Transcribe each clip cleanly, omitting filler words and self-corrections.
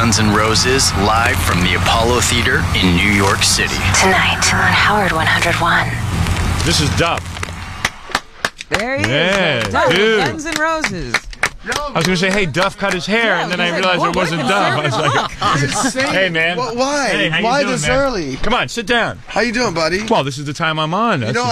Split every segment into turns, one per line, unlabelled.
Guns N' Roses live from the Apollo Theater in New York City.
Tonight on Howard 101.
This is Duff.
There he
Yeah,
is. Duff,
dude.
Guns N' Roses.
I was going to say, hey, Duff cut his hair,
Yeah,
and then I
you said,
realized
boy,
it wasn't Duff. I was like, hey, man.
Why?
Hey, how you
Why
doing,
this
man?
early?
Come on, sit down.
How you doing, buddy?
Well, this is the time I'm on.
You know,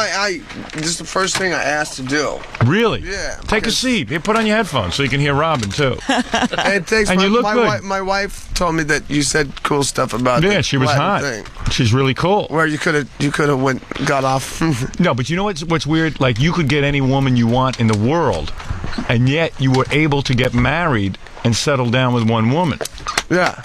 this is the first thing I asked to do.
Really?
Yeah.
Take a
because-
seat. Here, put on your headphones so you can hear Robin, too.
And thanks.
And you look good.
My wife told me that you said cool stuff about
Yeah,
the
she was
Latin
hot.
thing.
She's really cool.
Where you could have got off.
No, but you know what's weird? Like, you could get any woman you want in the world, and yet you were able to get married and settle down with one woman.
Yeah.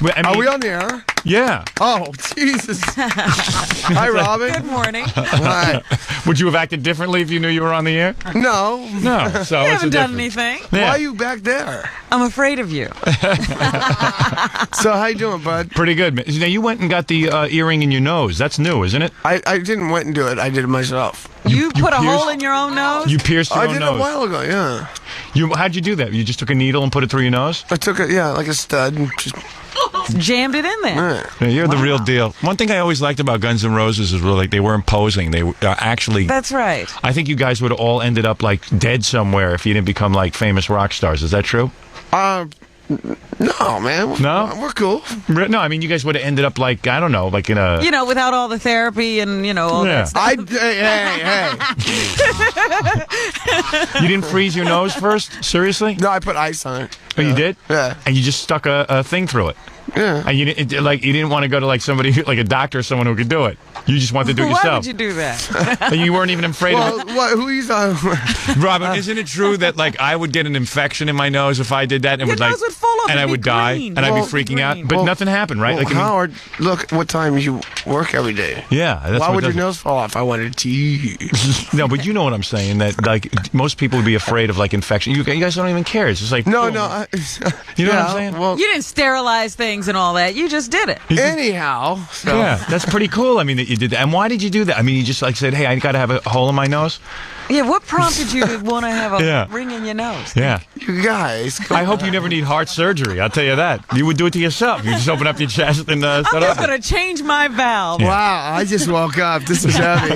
Well, I mean,
Are we on the air?
Yeah.
Oh, Jesus. Hi, Robin.
Good morning.
Hi.
Would you have acted differently if you knew you were on the air?
No.
No. So
I
it's
haven't
a
done
difference.
anything.
Yeah.
Why are you back there?
I'm afraid of you.
So how you doing, bud?
Pretty good. Man. Now, you went and got the earring in your nose. That's new, isn't it?
I didn't went and do it. I did it myself.
You put a
pierced-
hole in your own nose?
You pierced your
I
own
did it
nose.
a while ago, yeah.
How'd you do that? You just took a needle and put it through your nose?
I took it, yeah, like a stud. And just,
Jammed it in there.
yeah.
Yeah, you're the real deal. One thing I always liked about Guns N' Roses is like they weren't posing. They were actually.
That's right.
I think you guys would have all ended up like dead somewhere if you didn't become like famous rock stars. Is that true?
No, man.
No?
We're cool.
No, I mean you guys would have ended up like I don't know, like in a.
You know, without all the therapy and, all
Yeah.
that stuff.
Hey.
You didn't freeze your nose first? Seriously?
No, I put ice on it.
Oh, you did?
Yeah.
And you just stuck a thing through it.
Yeah.
And you didn't want to go to like somebody like a doctor or someone who could do it. You just wanted to do it
Why
yourself.
would you do that?
And you weren't even afraid of
Well, what, who is on?
Robin, isn't it true that like I would get an infection in my nose if I did that and
Your
would like
nose would fall off,
and I
it'd be
would die
green.
and I'd
Well,
be freaking out,
green.
but
Well,
nothing happened, right?
Well,
Like I mean,
Howard, look what time you work every day.
yeah, that's
Why
what
would your
does it.
nose fall off? I wanted tea.
No, but you know what I'm saying. That like most people would be afraid of like infection. You guys don't even care. It's just like
No,
boom.
no.
You know what I'm saying?
Well,
You didn't sterilize things and all that. You just did it.
anyhow. So.
Yeah, that's pretty cool. I mean, that you did that. And why did you do that? I mean, you just like said, "Hey, I got to have a hole in my nose."
Yeah, what prompted you to want to have a
Yeah.
ring in your nose?
Yeah.
You guys.
I hope you never need heart surgery. I'll tell you that. You would do it to yourself. You just open up your chest and
I'm
start
just
up.
going to change my valve.
Wow, I just woke up. This is heavy.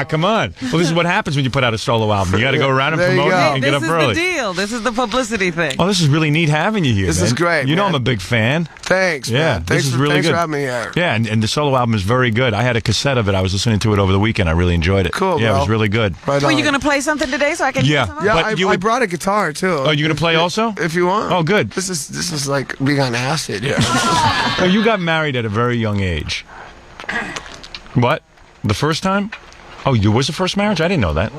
Come on. Well, this is what happens when you put out a solo album. You got to go around and
There you
promote
go.
it and
This
get up
is
early.
the deal. This is the publicity thing.
Oh, this is really neat having you here.
This
man.
is great,
You know
man.
I'm a big fan.
Thanks,
Yeah,
man.
this is really
thanks
good.
for having me here.
Yeah, and the solo album is very good. I had a cassette of it. I was listening to it over the weekend. I really enjoyed it.
Cool,
Yeah, it
bro.
was really good.
Right
Were
on.
you going to play something today so I can
Yeah.
hear some?
Yeah,
But
I,
you
I
would-
brought a guitar too.
Oh, you gonna play also?
If you want.
Oh, good.
This is like being on acid here.
Oh, you got married at a very young age. What? The first time? Oh, you was the first marriage? I didn't know that.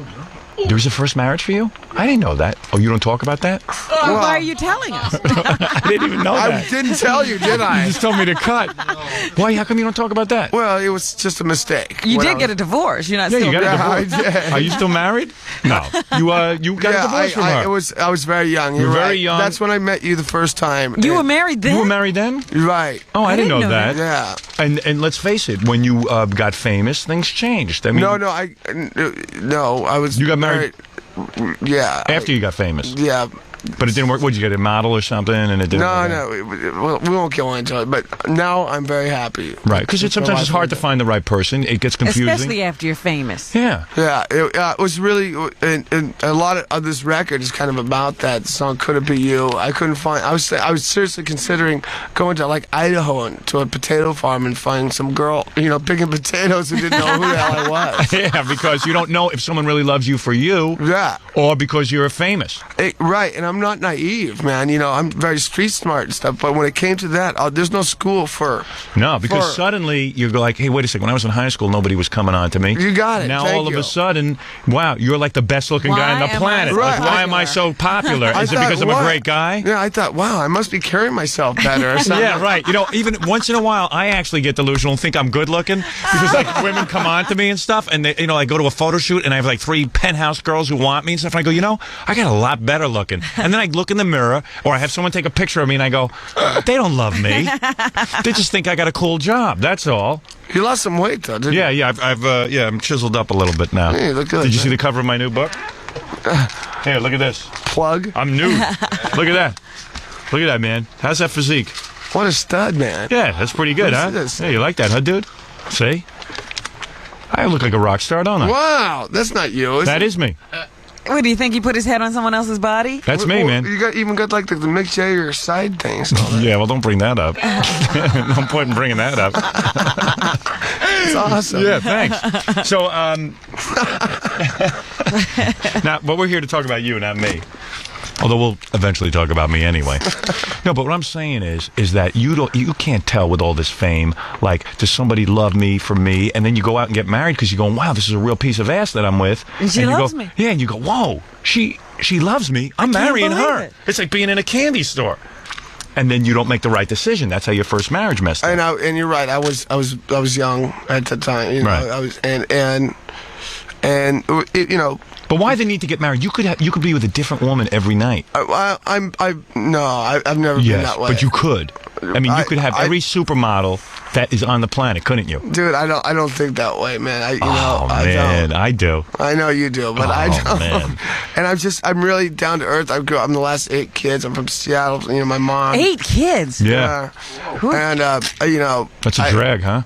There was a first marriage for you? I didn't know that. Oh, you don't talk about that?
Well, why are you telling us?
I didn't even know
I
that.
didn't tell you, did
You
I?
just told me to cut. Why? How come you don't talk about that?
Well, it was just a mistake.
You
When I
did get a
was-
divorce. You're not
Yeah,
still
you got a
Yeah, I
divorce.
did.
Are you still married? No. You got a divorce from her.
I was very young.
You
You're
were very
right.
young.
That's when I met you the first time.
You were
And-
married then?
You were married then?
You're right.
Oh, I didn't know that.
Yeah.
And let's face it, when you got famous, things changed. I mean,
No, I was.
You got married-
Yeah.
after you got famous.
Yeah.
But it didn't work. Would you get a model or something? And it didn't.
No,
work out?
no, we won't go into it. But now I'm very happy.
Right, because sometimes it's hard to find the right person. It gets confusing.
Especially after you're famous.
Yeah.
Yeah, it was really, and a lot of this record is kind of about that song. Could it be you? I couldn't find. I was seriously considering going to like Idaho and to a potato farm and finding some girl, picking potatoes who didn't know who the hell I was.
Yeah, because you don't know if someone really loves you for you,
Yeah,
or because you're famous.
right. And I'm not naive, man. I'm very street smart and stuff. But when it came to that, there's no school for.
No, because
For-
suddenly you go like, hey, wait a second. When I was in high school, nobody was coming on to me.
You got it.
Now
Thank
all of
you.
a sudden, wow, you're like the best looking guy on
Why
the
am I
planet.
so
Like, why am I
popular?
so popular?
I
Is it
thought,
because I'm a
what?
great guy?
Yeah, I thought, wow, I must be carrying myself better or something.
Yeah, right. Even once in a while, I actually get delusional and think I'm good looking because like women come on to me and stuff, and they, I go to a photo shoot and I have like 3 penthouse girls who want me and stuff. And I go, I got a lot better looking. And then I look in the mirror, or I have someone take a picture of me, and I go, they don't love me. They just think I got a cool job. That's all.
You lost some weight though, didn't you?
Yeah, I'm chiseled up a little bit now.
Hey, you look good,
Did you see
man.
the cover of my new book? Here, look at this.
Plug.
I'm nude. Look at that. Look at that, man. How's that physique?
What a stud, man.
Yeah, that's pretty good, huh? Yeah, you like that, huh, dude? See? I look like a rock star, don't I?
Wow, that's not you. Is
That
it?
is me.
What, do you think he put his head on someone else's body?
That's me, man.
You even got like the Mick Jagger side things. And all that.
Yeah, well, don't bring that up. No point in bringing that up.
It's awesome.
Yeah, thanks. So, now, but we're here to talk about you, not me. Although we'll eventually talk about me anyway. No, but what I'm saying is that you can't tell with all this fame, like, does somebody love me for me? And then you go out and get married because you're going, wow, this is a real piece of ass that I'm with.
And she loves me.
Yeah, and you go, whoa, she loves me. I'm marrying her.
it.
It's like being in a candy store. And then you don't make the right decision. That's how your first marriage messed up.
And you're right. I was young at the time. You know,
Right.
I was and it, you know.
But why the need to get married? You could be with a different woman every night.
I've never been that way.
But you could. I mean, you could have every supermodel that is on the planet, couldn't you?
Dude, I don't think that way, man.
I do.
I know you do, but I don't.
Man.
And I'm really down to earth. I'm the last 8 kids. I'm from Seattle. You know, my mom.
8 kids?
Yeah.
And you know.
That's a drag, huh?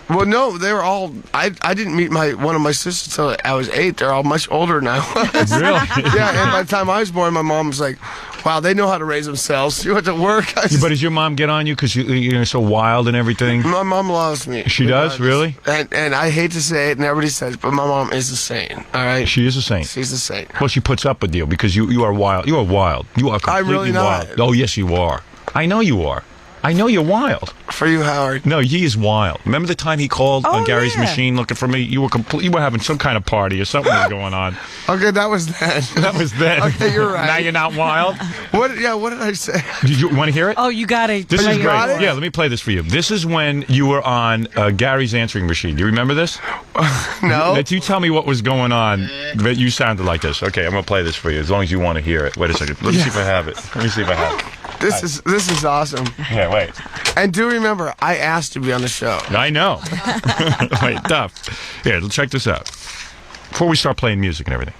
Well, no, they were all. I didn't meet one of my sisters until I was 8. They're all much older than I was.
Really?
Yeah, and by the time I was born, my mom was like, wow, they know how to raise themselves. She went to work.
But does your mom get on you because you're so wild and everything?
My mom loves me.
She does? Really?
And I hate to say it, and everybody says, but my mom is a saint. All right.
She is a saint.
She's a saint.
Well, she puts up with you because you are wild. You are wild. You are completely
I'm really not.
wild. Oh, yes, you are. I know you are. I know you're wild.
For you, Howard.
No, he is wild. Remember the time he called on Gary's machine looking for me? You were having some kind of party or something was going on.
Okay, that was then.
That was then.
Okay, you're right.
Now you're not wild?
What did I say?
Did you want to hear it?
Oh, you got it.
This is great.
got it?
Yeah, let me play this for you. This is when you were on Gary's answering machine. Do you remember this?
No.
You tell me what was going on. But you sounded like this. Okay, I'm going to play this for you as long as you want to hear it. Wait a second. Let me see if I have it. Let me see if I have it.
This is awesome.
Yeah, wait.
And do remember, I asked to be on the show.
I know. Wait, Duff. Here, check this out. Before we start playing music and everything.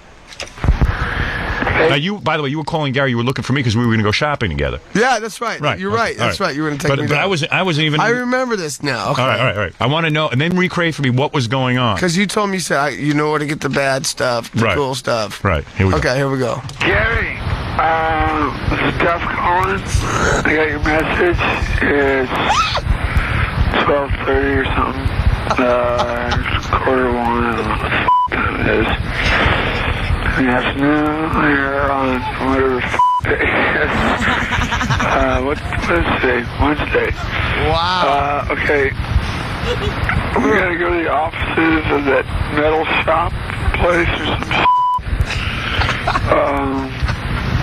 Now, by the way, you were calling Gary. You were looking for me because we were going to go shopping together.
Yeah, that's right.
Right.
You're right. That's right. You were going to take me
But
down.
I wasn't even.
I remember this now. Okay.
All right. I want to know, and then recreate for me what was going on.
Because you told me, you said, you know where to get the bad stuff, the cool stuff.
Right. Here we go.
Okay, here we go.
Gary, this is Duff calling. I got your message. It's 12:30 or something. It's 1:45. I don't know what the time it is. In the afternoon, you're on whatever day it is. What is today? Wednesday.
Wow.
Okay. We gotta go to the offices of that metal shop place or some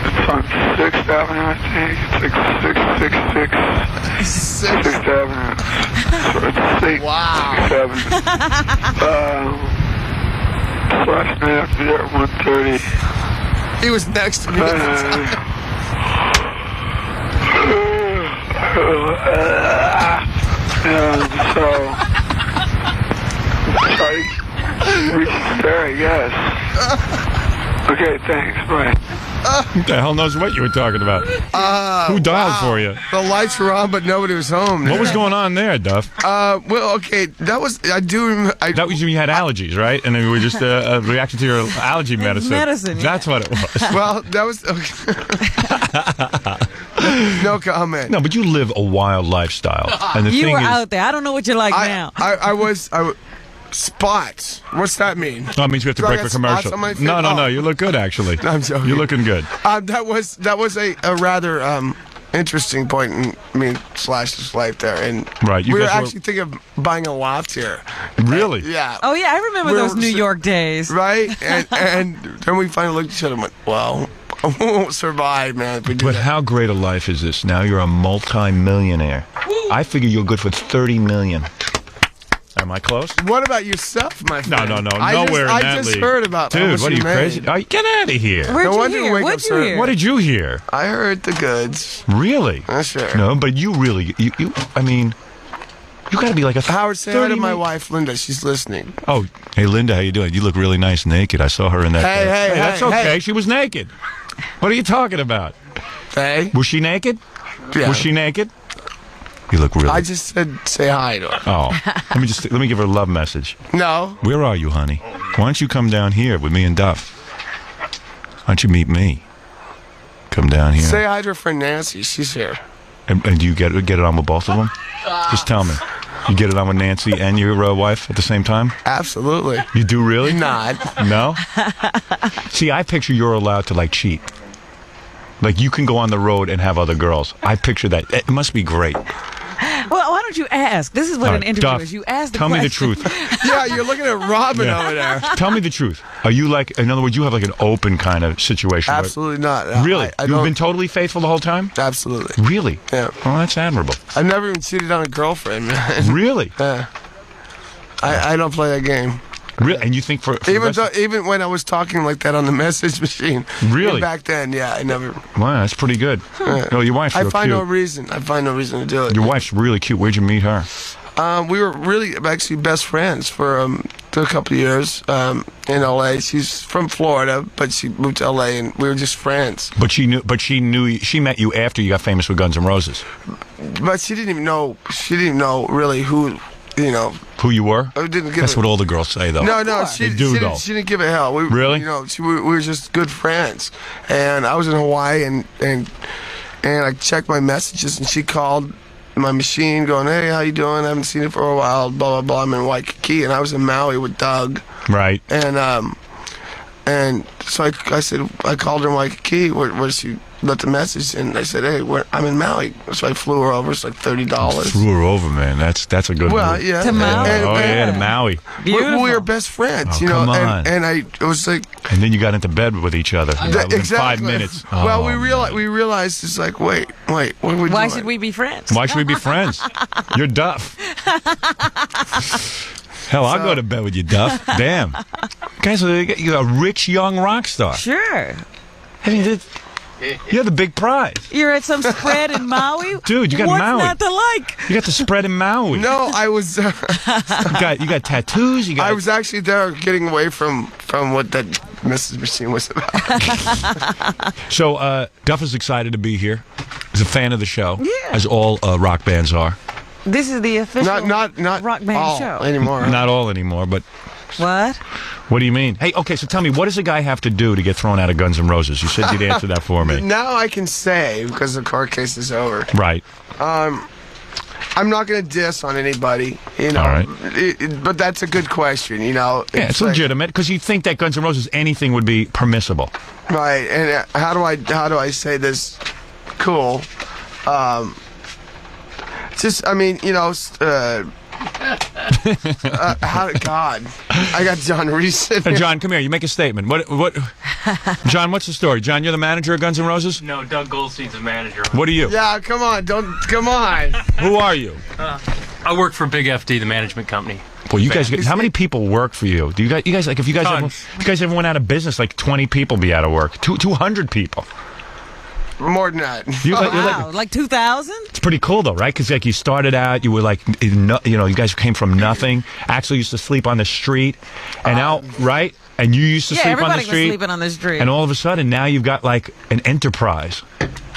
it's on 6th Avenue, I think. It's like 666 6th Avenue. So it's 6th,
Wow.
6th Avenue. Last night after there at 1:30.
He was next to me.
So reach there, I guess. Okay, thanks. Bye.
Who the hell knows what you were talking about? Who dialed for you?
The lights were on, but nobody was home.
What was going on there, Duff?
Well, okay, that was, I do remember.
That was when you had allergies, right? And then we were just a reaction to your allergy medicine.
Medicine, yeah.
That's what it was.
Well, that was, okay. No comment.
No, but you live a wild lifestyle. And the
You
thing
were
is,
out there. I don't know what you're like now.
I was spots. What's that mean?
Oh, it means we have to
Do I
break for
get spots
commercial.
on my face?
No.
Oh.
You look good, actually.
I'm joking.
You're looking good.
That was a rather interesting point in me / his life there, and
Right, you
we were
guys were-
actually thinking of buying a loft here.
Really?
Yeah.
Oh, yeah, I remember those New York days.
Right, and then we finally looked at each other and went, "Well, we won't survive, man, if we do
But
that."
how great a life is this? Now you're a multi-millionaire. I figure you're good for $30 million. Am I close?
What about yourself, my friend?
No.
I
Nowhere in
I
that
just
league.
heard about how
Dude,
much
what are you
made.
crazy? Oh, get out of here.
Where'd
No
you
wonder you
hear?
wake
What'd
up
you
so-
hear?
What did you hear?
I heard the goods.
Really?
Sure.
No, but you really, I mean, you got to be like a
Howard, say hi to my
30
wife, Linda. She's listening.
Oh, hey, Linda, how you doing? You look really nice naked. I saw her in that.
Hey,
that's
hey,
okay.
hey.
She was naked. What are you talking about?
Hey?
Was she naked?
Yeah.
Was she naked? You look really.
I just said say hi to her.
Oh, let me give her a love message.
No.
Where are you, honey? Why don't you come down here with me and Duff? Why don't you meet me? Come down here.
Say hi to her friend Nancy. She's here.
And do you get it on with both of them? Just tell me. You get it on with Nancy and your wife at the same time?
Absolutely.
You do really?
Not.
No? See, I picture you're allowed to, like, cheat. Like, you can go on the road and have other girls. I picture that. It must be great.
Well, why don't you ask? This is what
All
an
right,
interview
Duff,
is. You ask the
tell
question.
me the truth.
Yeah, you're looking at Robin over there.
Tell me the truth. Are you like, in other words, you have like an open kind of situation?
Absolutely not.
Really?
I
You've
don't-
been totally faithful the whole time?
Absolutely.
Really?
Yeah.
Oh, that's admirable.
I've never even cheated on a girlfriend, man.
Really?
Yeah. I don't play that game.
Really? And you think for the rest
Even when I was talking like that on the message machine.
Really?
Even back then, yeah, I never.
Wow, that's pretty good. No, your wife's
I
real
find
cute.
no reason. I find no reason to do it.
Your wife's really cute. Where'd you meet her?
We were really actually best friends for a couple of years in L.A. She's from Florida, but she moved to L.A. and we were just friends.
But she met you after you got famous with Guns N' Roses.
But she didn't even know. She didn't know really who, you know.
Who you were?
I didn't give
That's
a-
what all the girls say, though.
No,
They do, though.
she didn't give a hell.
Really?
You know, we were just good friends. And I was in Hawaii, and I checked my messages, and she called my machine, going, "Hey, how you doing? I haven't seen you for a while." Blah blah blah. I'm in Waikiki, and I was in Maui with Doug.
Right.
And so I said, I called her in Waikiki, where she left a message, and I said, "Hey, I'm in Maui." So I flew her over. It's like $30.
Flew her over, man. That's a good
Well,
move.
yeah.
To Maui?
Oh, yeah, to Maui.
We
Beautiful.
were best friends,
Oh,
you know,
come on.
and it was like.
And then you got into bed with each other. Within
Exactly.
5 minutes.
Well,
Oh,
we realized it's like, wait, what are we doing?
Why should we be friends?
Why should we be friends? You're Duff. Hell, I'll go to bed with you, Duff. Damn. Guys, you're a rich young rock star.
Sure.
I mean, you're the big prize.
You're at some spread in Maui?
Dude, you got
What's
Maui.
not to like?
You got the spread in Maui.
No, I was.
You got tattoos. You got.
I was actually there, getting away from what that Mrs. Machine was about.
So, Duff is excited to be here. He's a fan of the show,
Yeah.
as all rock bands are.
This is the official
not
rock band
all
show.
anymore.
Not all anymore, but
What?
what do you mean? Hey, okay, so tell me, what does a guy have to do to get thrown out of Guns N' Roses? You said you'd answer that for me.
Now I can say, because the court case is over.
Right.
I'm not going to diss on anybody, you know.
All right.
But that's a good question, you know.
Yeah, it's
like-
legitimate because you think that Guns N' Roses anything would be permissible.
Right, and how do I say this cool? Just, I mean, you know, God, I got John Reese.
Hey, John, come here. You make a statement. What? John, what's the story? John, you're the manager of Guns N' Roses?
No, Doug Goldstein's the manager.
What are you?
Yeah, come on.
Who are you?
I work for Big FD, the management company.
Well, you guys. How many people work for you? Do you guys like if you guys ever went out of business, like 20 people be out of work, 200 people.
More than that.
You're
Wow, like 2,000?
It's pretty cool though, right? Because like you started out, you were like, you guys came from nothing. Axel used to sleep on the street, and now, right? And you used to
Yeah,
sleep on the
everybody was
street.
sleeping on the street.
And all of a sudden, now you've got like an enterprise.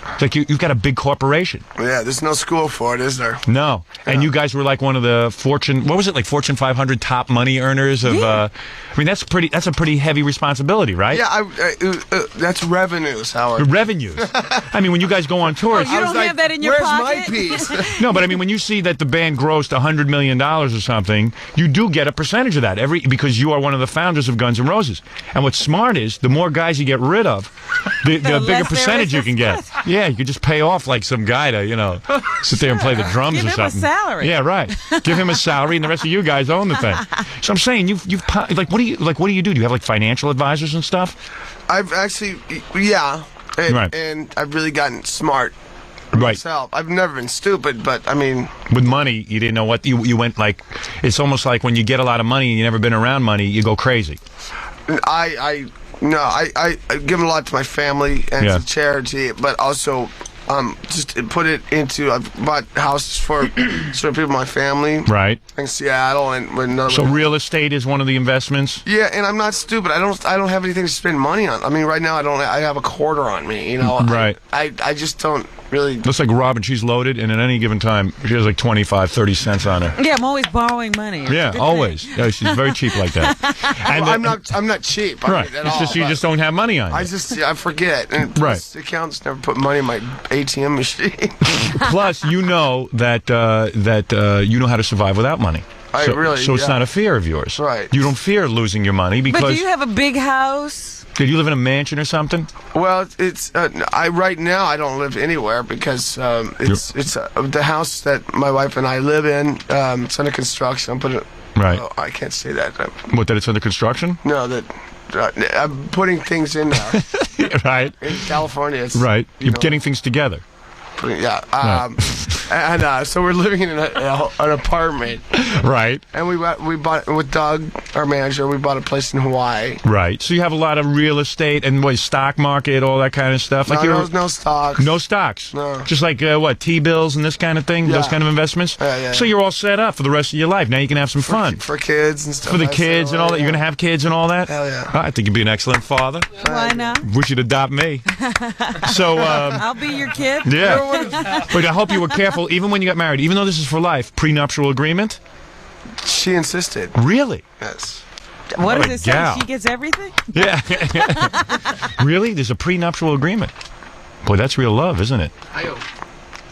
It's like you've got a big corporation.
Yeah, there's no school for it, is there?
No. And you guys were like one of the Fortune 500 top money earners of, I mean, that's a pretty heavy responsibility, right?
Yeah, that's revenues, Howard.
The revenues. I mean, when you guys go on tour,
you don't have that in your
Where's
pocket?
my piece?
no, but I mean, when you see that the band grossed $100 million or something, you do get a percentage of that because you are one of the founders of Guns N' Roses. And what's smart is the more guys you get rid of, the bigger
less there
percentage
is
you
to
can get.
split.
Yeah, you could just pay off like some guy to, sit there and play the drums
Give
or
him a
something.
salary.
Yeah, right. Give him a salary, and the rest of you guys own the thing. So I'm saying, you've like, what do you do? Do you have like financial advisors and stuff?
I've actually, yeah, and,
Right.
and I've really gotten smart
Right.
myself. I've never been stupid, but I mean,
With money, you didn't know what you went like. It's almost like when you get a lot of money and you've never been around money, you go crazy.
I give a lot to my family and
Yeah.
to charity, but also just put it into. I've bought houses for certain people in my family,
Right.
in Seattle, and with another
So
one.
real estate is one of the investments?
Yeah, and I'm not stupid. I don't have anything to spend money on. I mean, right now I have a quarter on me. You know,
Right.
I just don't really.
Looks like Robin, she's loaded, and at any given time, she has like 25, 30 cents on her.
Yeah, I'm always borrowing money. It's a
Yeah,
good
always.
thing.
Yeah, she's very cheap like that. And
Well, I'm not cheap.
right.
At
It's
all,
just you
but
just don't have money on you.
I forget. And
Right.
plus, the accountants never put money in my ATM machine.
Plus, you know that you know how to survive without money.
I
So,
really,
so it's
yeah.
not a fear of yours.
Right.
You don't fear losing your money because.
But do you have a big house?
Did you live in a mansion or something?
Well, it's right now I don't live anywhere because it's the house that my wife and I live in. It's under construction. I'm putting.
Right.
Oh, I can't say that.
What? That it's under construction?
No, that I'm putting things in now.
Right.
In California, it's
Right.
you
You're
know,
getting things together.
yeah. And so we're living in an apartment,
Right.
and we bought with Doug, our manager. We bought a place in Hawaii.
Right. So you have a lot of real estate and what, stock market, all that kind of stuff. Like
No stocks.
No stocks.
No.
Just like what, T-bills and this kind of thing, those
Yeah.
kind of investments.
Yeah.
So you're all set up for the rest of your life. Now you can have some fun
for kids and stuff.
for the
I said,
kids and all that.
yeah.
You're gonna have kids and all that.
Hell yeah.
I think you'd be an excellent father.
Why not?
Wish you'd adopt me. So.
I'll be your kid.
Yeah. But I hope you were careful, even when you got married, even though this is for life, prenuptial agreement?
She insisted.
Really?
Yes.
What
What
does
a
it say?
gal.
She gets everything?
Yeah. Really? There's a prenuptial agreement. Boy, that's real love, isn't it?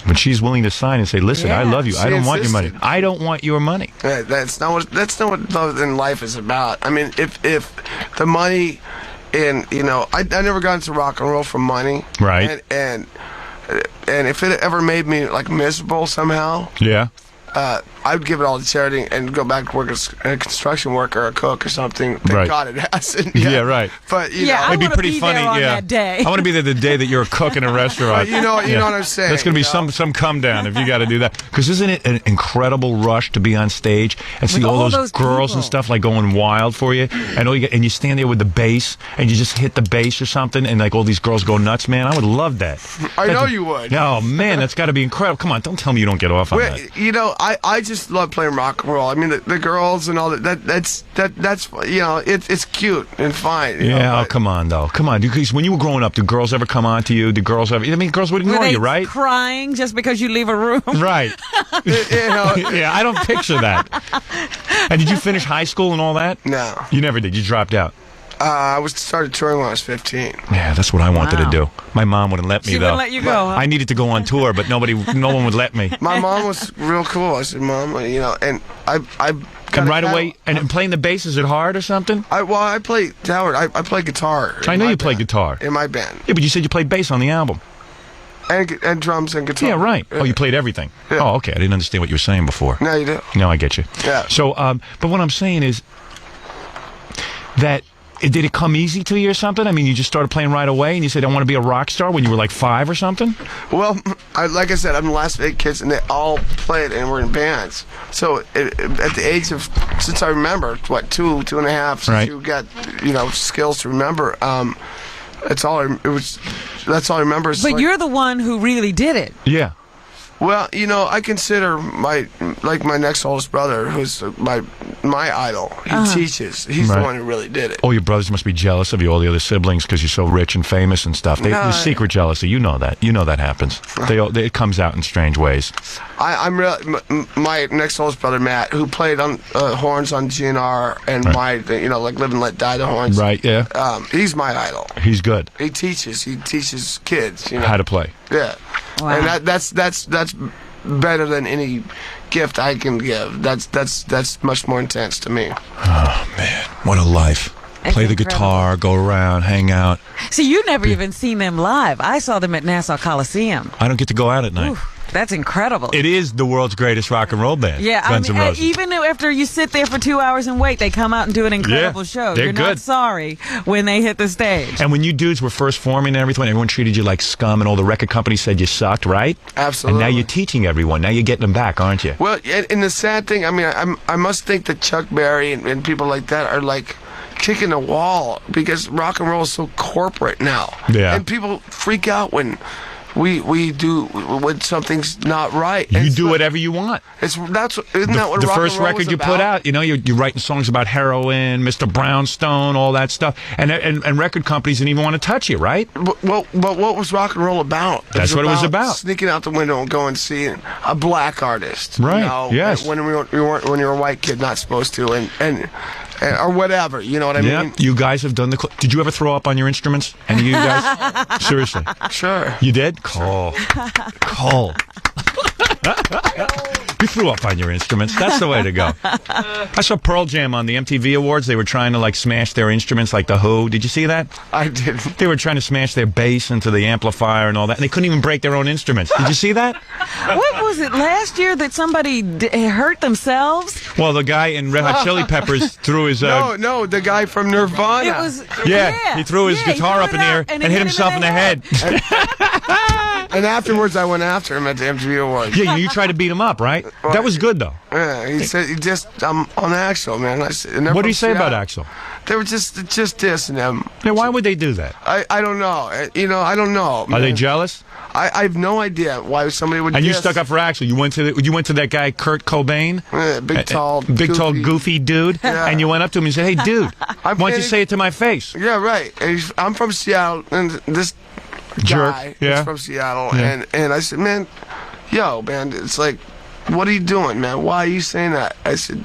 When she's willing to sign and say, listen, I
Yeah.
love you. I
She
don't want your money.
insisted.
I don't want your money.
That's not what love in life is about. I mean, if the money, and I never got into rock and roll for money.
Right.
And if it ever made me like miserable somehow,
Yeah.
I would give it all to charity and go back to work as a construction worker or a cook or something. Thank
Right.
God it hasn't.
Yeah, right.
But
Yeah,
know,
I
It'd be
wanna
pretty
be
funny.
there on
Yeah.
that day.
I want to be there the day that you're a cook in a restaurant.
you know what I'm saying.
That's going to be
you know?
some come down if you got to do that. Because isn't it an incredible rush to be on stage and see
With
all
all
those
those
girls and
people.
stuff like going wild for you, and and you stand there with the bass and you just hit the bass or something, and like all these girls go nuts, man. I would love that.
I know you would.
Oh man, that's got to be incredible. Come on, don't tell me you don't get off on that.
Well, I just love playing rock and roll. I mean, the girls and all that's it's cute and fine.
Yeah, oh, come on, though. Come on. Because when you were growing up, did girls ever come on to you? Did girls ever... I mean, girls would
Were
ignore
they
you, right?
crying just because you leave a room?
Right. Yeah, I don't picture that. And did you finish high school and all that?
No.
You never did. You dropped out.
I started touring when I was 15.
Yeah, that's what I wanted to
Wow.
do. My mom wouldn't let me,
She
though.
wouldn't let you go, huh?
I needed to go on tour, but no one would let me.
My mom was real cool. I said, Mom, and I
And right away, and playing the bass, is it hard or something?
I play, Howard, I play guitar.
I
in
know
my
you play
band.
guitar.
In my band.
Yeah, but you said you played bass on the album.
And drums and guitar.
Yeah, right. Oh, you played everything.
Yeah.
Oh, okay. I didn't understand what you were saying before.
Now you do.
Now I get you.
Yeah.
So, but what I'm saying is that did it come easy to you or something? I mean, you just started playing right away, and you said, "I want to be a rock star" when you were like 5 or something.
Well, like I said, I'm the last of 8 kids, and they all played and were in bands. So at the age of, since I remember, what, 2.5, since
Right.
you got skills to remember. That's all I remember. It's
But
like-
you're the one who really did it.
Yeah.
Well, I consider my next oldest brother, who's my idol. He teaches. He's
Right.
the one who really did it.
Oh, your brothers must be jealous of you, all the other siblings, because you're so rich and famous and stuff. There's secret jealousy. You know that. You know that happens. It comes out in strange ways.
I'm my next oldest brother Matt, who played on horns on GNR and
Right.
like Live and Let Die the horns.
Right, yeah.
He's my idol.
He's good.
He teaches kids.
How to play.
Yeah.
Wow.
And that's better than any gift I can give. That's much more intense to me.
Oh, man. What a life.
That's
Play the
incredible.
guitar, go around, hang out.
See, you never even seen them live. I saw them at Nassau Coliseum.
I don't get to go out at night.
Ooh, that's incredible.
It is the world's greatest rock and roll band.
Yeah,
Guns N' Roses.
even after you sit there for 2 hours and wait, they come out and do an incredible show.
they're
You're
good.
not sorry when they hit the stage.
And when you dudes were first forming and everything, everyone treated you like scum, and all the record companies said you sucked, right?
Absolutely.
And now you're teaching everyone. Now you're getting them back, aren't you?
Well, and the sad thing, I mean, I must think that Chuck Berry and people like that are like kicking a wall because rock and roll is so corporate now.
Yeah.
And people freak out when we do when something's not right.
You do whatever you want.
Isn't that what
The
rock
first
and roll
record
was
you
about?
put out, you're writing songs about heroin, Mr. Brownstone, all that stuff, and record companies didn't even want to touch you, right?
But what was rock and roll about?
That's what it was about.
Sneaking out the window and going and seeing a black artist.
Right. Yes.
When you're a white kid, not supposed to, and or whatever. You know what I
Yeah.
mean?
You guys have done the. Did you ever throw up on your instruments? Any of you guys? Seriously.
Sure.
You did? Cole. You threw up on your instruments. That's the way to go. I saw Pearl Jam on the MTV Awards. They were trying to like smash their instruments like the Who. Did you see that?
I didn't.
They were trying to smash their bass into the amplifier and all that, and they couldn't even break their own instruments. Did you see that?
What was it last year that somebody hurt themselves?
Well, the guy in Red Hot Chili Peppers threw his...
No, the guy from Nirvana.
It was
he threw his guitar up in the air and hit himself in the head.
And afterwards, I went after him at the MTV Awards.
Yeah, you tried to beat him up, right? That was good, though.
Yeah, he said on Axl, man.
What did he say about Axl?
They were just dissing him.
Yeah, why would they do that?
I don't know. I don't know.
Are they jealous?
I have no idea why somebody would.
And you
diss.
stuck up for Axl. You went to that guy Kurt Cobain,
big tall
goofy dude,
Yeah.
and you went up to him and said, "Hey, dude, why don't you say it to my face?"
Yeah, right. And I'm from Seattle, and this
Jerk.
guy
Yeah.
is from Seattle,
Yeah.
and I said, man, it's like, what are you doing, man? Why are you saying that? I said,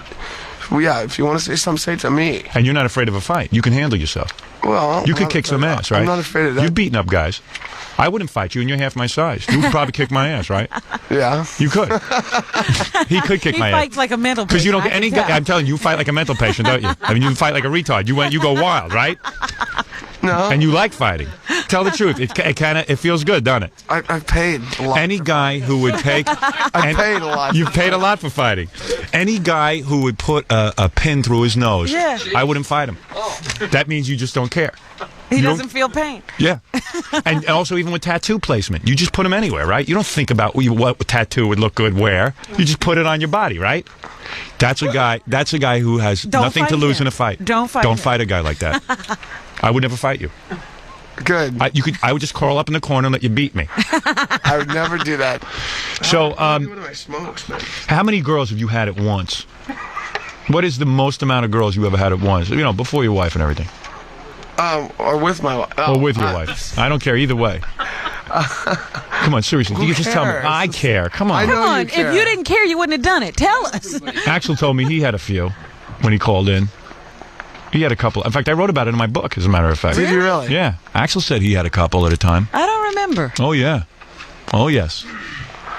well, yeah, if you want to say something, say it to me.
And you're not afraid of a fight. You can handle yourself.
Well,
You could kick some ass, right?
I'm not afraid of that.
You've beaten up guys. I wouldn't fight you, and you're half my size. You would probably kick my ass, right?
Yeah.
You could. He could kick
He
my
fights
ass.
like a mental patient.
Because you don't
I
get any
can
guy.
tell.
I'm telling you, you fight like a mental patient, don't you? I mean, you fight like a retard. You go wild, right?
No.
And you like fighting. Tell the truth. It feels good, doesn't it?
I've paid a lot.
Any guy who would take...
I paid a lot.
You've paid a lot for fighting. Any guy who would put a pin through his nose,
Yeah.
I wouldn't fight him. That means you just don't care.
He
You don't-
doesn't feel pain.
Yeah. And also even with tattoo placement, you just put them anywhere, right? You don't think about what tattoo would look good where. You just put it on your body, right? That's a guy who has
Don't
nothing to
fight
lose
him.
in a fight.
Don't fight
Don't
him.
fight a guy like that. I would never fight you.
Good.
I would just curl up in the corner and let you beat me.
I would never do that.
So,
What are my smokes, man?
how many girls have you had at once? What is the most amount of girls you ever had at once? Before your wife and everything.
Or with my wife.
Or with your wife. I don't care either way. Come on, seriously. You just tell me.
cares?
I care. Come on.
I know
Come on,
you care.
if you didn't care, you wouldn't have done it. Tell us.
Axl told me he had a few when he called in. He had a couple. In fact, I wrote about it in my book, as a matter of fact.
Did you really?
Yeah. Axl said he had a couple at a time.
I don't remember.
Oh, yeah. Oh, yes.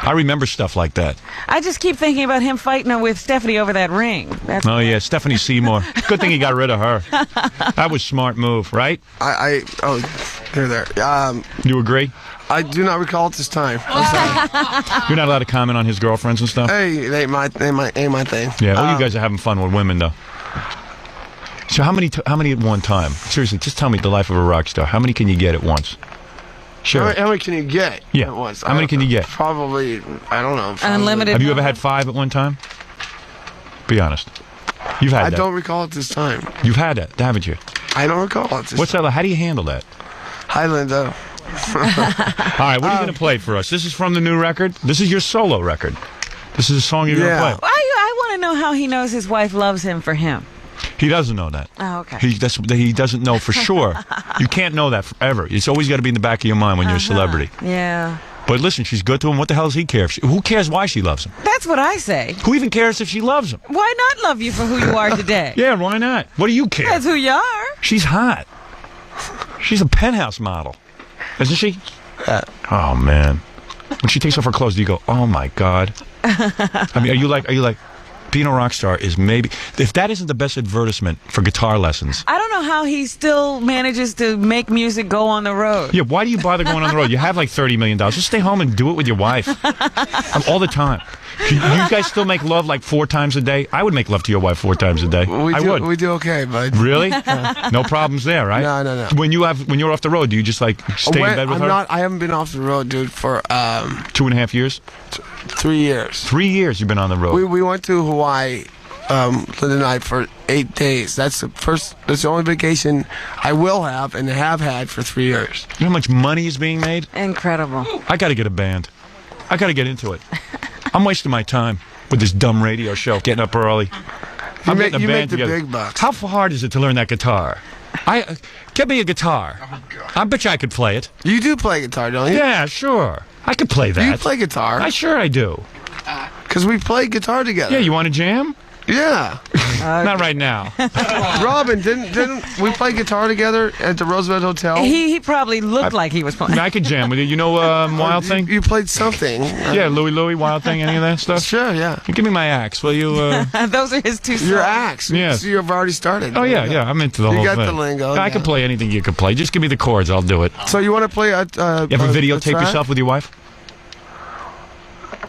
I remember stuff like that.
I just keep thinking about him fighting with Stephanie over that ring. That's
Oh, yeah. Stephanie Seymour. Good thing he got rid of her. That was a smart move, right?
They're there.
You agree?
I do not recall at this time.
You're not allowed to comment on his girlfriends and stuff?
Hey, they ain't my thing.
Yeah, well, you guys are having fun with women, though. So how many at one time? Seriously, just tell me the life of a rock star. How many can you get at once? Sure.
How many can you get?
Yeah.
At once?
How many can you get?
Probably, I don't know. Probably.
Unlimited.
Have you ever had 5 at one time? Be honest. You've had
I
that.
don't recall at this time.
You've had that, haven't you?
I don't recall at this
What's
time.
that? How do you handle that?
Hi, Linda.
All right, what are you going to play for us? This is from the new record. This is your solo record. This is a song you're
Yeah.
going to play.
I want to know how he knows his wife loves him for him.
He doesn't know that.
Oh, okay.
He doesn't know for sure. You can't know that forever. It's always got to be in the back of your mind when you're a celebrity.
Yeah.
But listen, she's good to him. What the hell does he care? Who cares why she loves him?
That's what I say.
Who even cares if she loves him?
Why not love you for who you are today?
Yeah, why not? What do you care?
That's who you are.
She's hot. She's a penthouse model, isn't she? Oh man, when she takes off her clothes, do you go, "Oh my God"? I mean, are you like, being a rock star is maybe if that isn't the best advertisement for guitar lessons.
I don't know how he still manages to make music go on the road.
Yeah, why do you bother going on the road? You have like $30 million. Just stay home and do it with your wife all the time. You guys still make love like 4 times a day? I would make love to your wife 4 times a day. I would.
We do okay, bud.
Really? No problems there, right?
No.
When you're off the road, do you just like stay in bed with her?
I haven't been off the road, dude, for
2.5 years?
3 years.
3 years you've been on the road.
We went to Hawaii Linda and I for 8 days. That's the only vacation I will have and have had for 3 years.
You know how much money is being made?
Incredible.
I got to get a band. I got to get into it. I'm wasting my time with this dumb radio show, getting up early.
You
I'm
make
getting a band
the
together.
big bucks.
How hard is it to learn that guitar? Get me a guitar. I bet you I could play it.
You do play guitar, don't you?
Yeah, sure. I could play that.
You play guitar.
I do.
Because we played guitar together.
Yeah, you want to jam?
Yeah.
Not right now.
Robin, didn't we play guitar together at the Roosevelt Hotel?
He probably looked like he was playing.
I could jam with you. You know Wild Thing?
You played something.
Yeah, Louie, Wild Thing, any of that stuff?
Sure, yeah.
Give me my axe, will you?
Those are his two songs.
Your axe.
Yes.
So you've already started.
Oh, yeah, I'm into the whole
You
thing.
got the lingo.
I can play anything you can play. Just give me the chords, I'll do it.
So you want to play
You ever videotape yourself with your wife?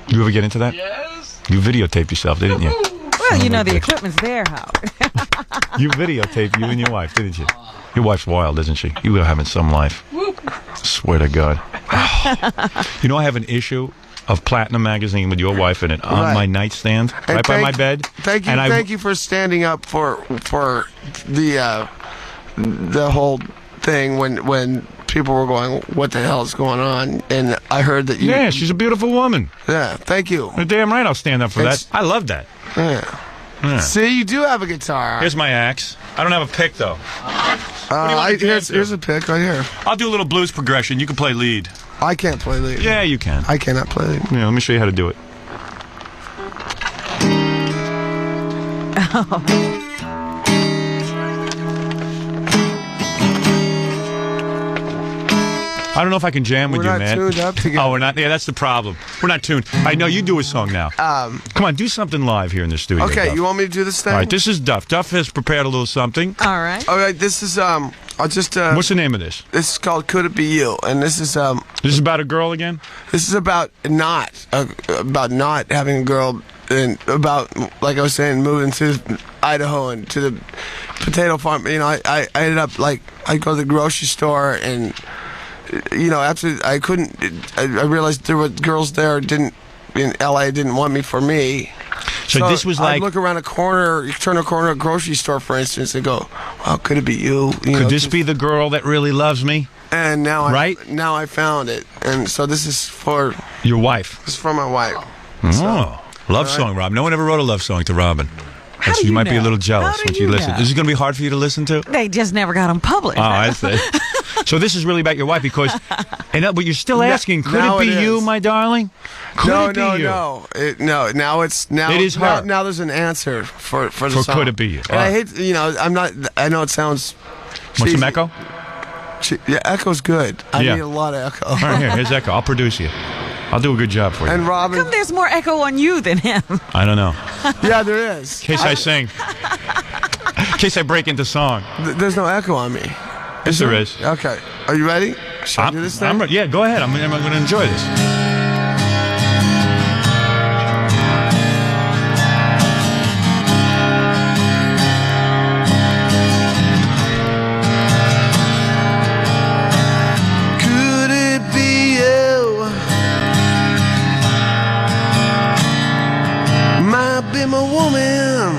You ever get into that? Yes. You videotaped yourself, didn't you?
Well, you know the equipment's there, Howard.
You videotaped you and your wife, didn't you? Your wife's wild, isn't she? You were having some life. Swear to God. You know I have an issue of Platinum magazine with your wife in it on my nightstand, right by my bed.
Thank you, thank you for standing up for the whole thing when people were going, what the hell is going on? And I heard that you...
Yeah, she's a beautiful woman.
Yeah, thank you.
You're damn right I'll stand up for that. I love that.
Yeah.
Yeah.
See, you do have a guitar.
Here's my axe. I don't have a pick, though.
Here's a pick right here.
I'll do a little blues progression. You can play lead.
I can't play lead.
Yeah, you can.
I cannot play lead.
Yeah, let me show you how to do it. I don't know if I can jam with you, man.
We're not tuned up together.
Oh, we're not? Yeah, that's the problem. We're not tuned. I know. You do a song now. Come on, do something live here in the studio.
Okay,
Duff.
you want me to do this thing?
All right, this is Duff. Duff has prepared a little something.
All right.
All right, this is, I'll just,
What's the name of this?
This is called Could It Be You? And this is,
This is about a girl again?
this is about not having a girl, and about, like I was saying, moving to Idaho and to the potato farm. You know, I ended up, like, I go to the grocery store and, you know, after I realized there were girls there in LA didn't want me for me.
So this was like...
I'd look around a corner, you turn a corner of a grocery store, for instance, and go, well, could it be you?
Could this be the girl that really loves me?
And now
Right?
I found it. And so this is for...
Your wife.
This is for my wife.
Oh, love song, Rob. No one ever wrote a love song to Robin.
How do
You
you
might be a
know?
little jealous
How do
when you
you
listen.
know?
This is going to be hard for you to listen to?
They just never got them published.
Oh, I see. So this is really about your wife because, but you're still asking, could
now
it be
it
you,
is.
my darling? Could it be you?
No. Now it's
It is her.
Now there's an answer for the
For
song.
could it be you?
And I hate, you know, I'm not. I know it sounds.
Want some
cheesy.
echo?
Yeah, echo's good. I
Yeah.
need a lot of echo.
All right, here's echo. I'll produce you. I'll do a good job for you.
And Robin,
Come, there's more echo on you than him.
I don't know.
yeah, there is.
In case I sing. In case I break into song.
There's no echo on me.
Yes, there is.
Okay, are you ready? Should I do this thing?
Yeah, go ahead. I'm going to enjoy this.
Could it be you? Might be my woman.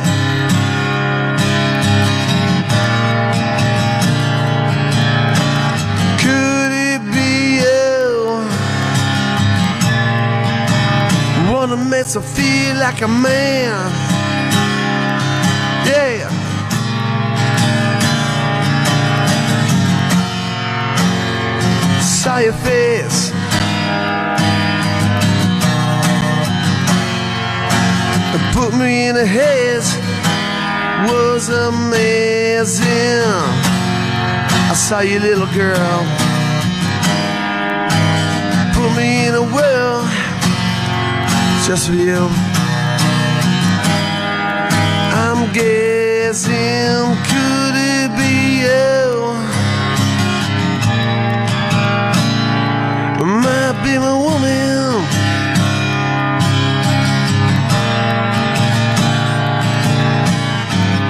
Could it be you? Wanna make her feel like a man. Yeah. Saw your face. It put me in a haze. Was amazing. I saw you, little girl. Put me in a world just for you. I'm guessing, could it be you? Might be my woman.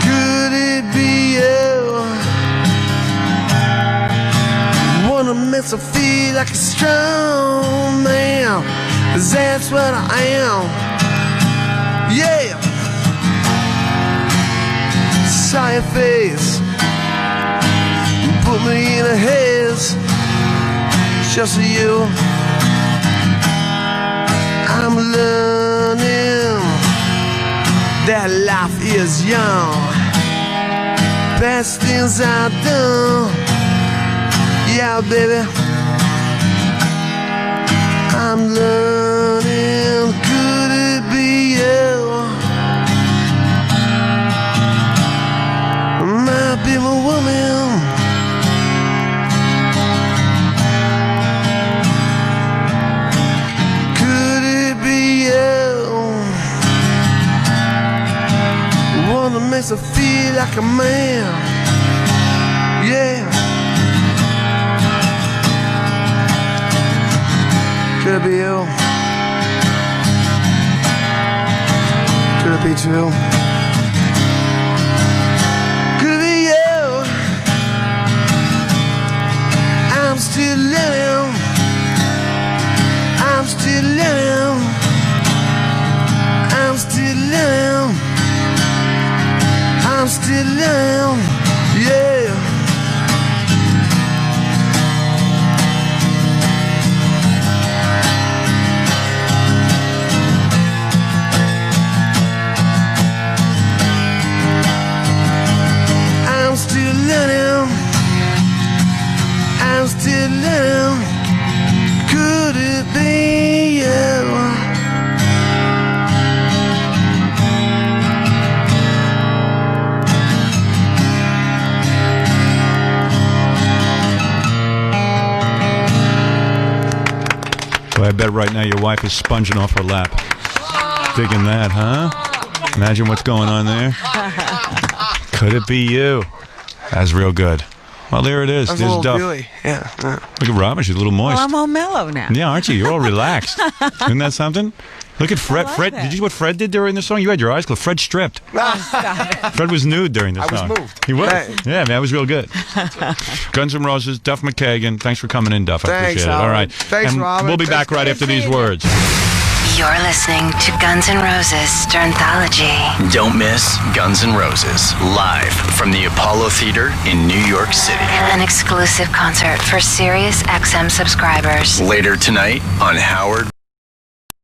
Could it be you? Wanna make her feel like a strong man, 'cause that's what I am. Yeah. saw your face, you put me in a haze. Just for you, I'm learning that life is young. Best things I've done, yeah, baby. I'm learning, could it be you? Might be my woman. Could it be you? One that makes me feel like a man. Yeah. Could it be you? Could it be true? Could it be you? I'm still living. I'm still living. I'm still living. I'm still living. Yeah. I'm still living. I'm still living. Could it be you?
Well, I bet right now your wife is sponging off her lap. Digging that, huh? Imagine what's going on there. Could it be you? That's real good. Well, there it is.
That's
There's
a little
Duff.
gooey. Yeah.
Look at Robin. She's a little moist.
Well, I'm all mellow now.
Yeah, aren't you? You're all relaxed. Isn't that something? Look at Fred.
like
Fred,
that.
did you see what Fred did during the song? You had your eyes closed. Fred stripped. Fred was nude during the
I was
song.
moved.
He was.
Hey.
Yeah, man, that was real good. Guns N' Roses, Duff McKagan. Thanks for coming in, Duff. I
Thanks,
appreciate it. All
Howard.
right.
Thanks,
and
Robin.
we'll be
Thanks,
back right after these
seeing you.
words.
You're listening to Guns N' Roses Sternthology.
Don't miss Guns N' Roses live from the Apollo Theater in New York City.
An exclusive concert for Sirius XM subscribers.
Later tonight on Howard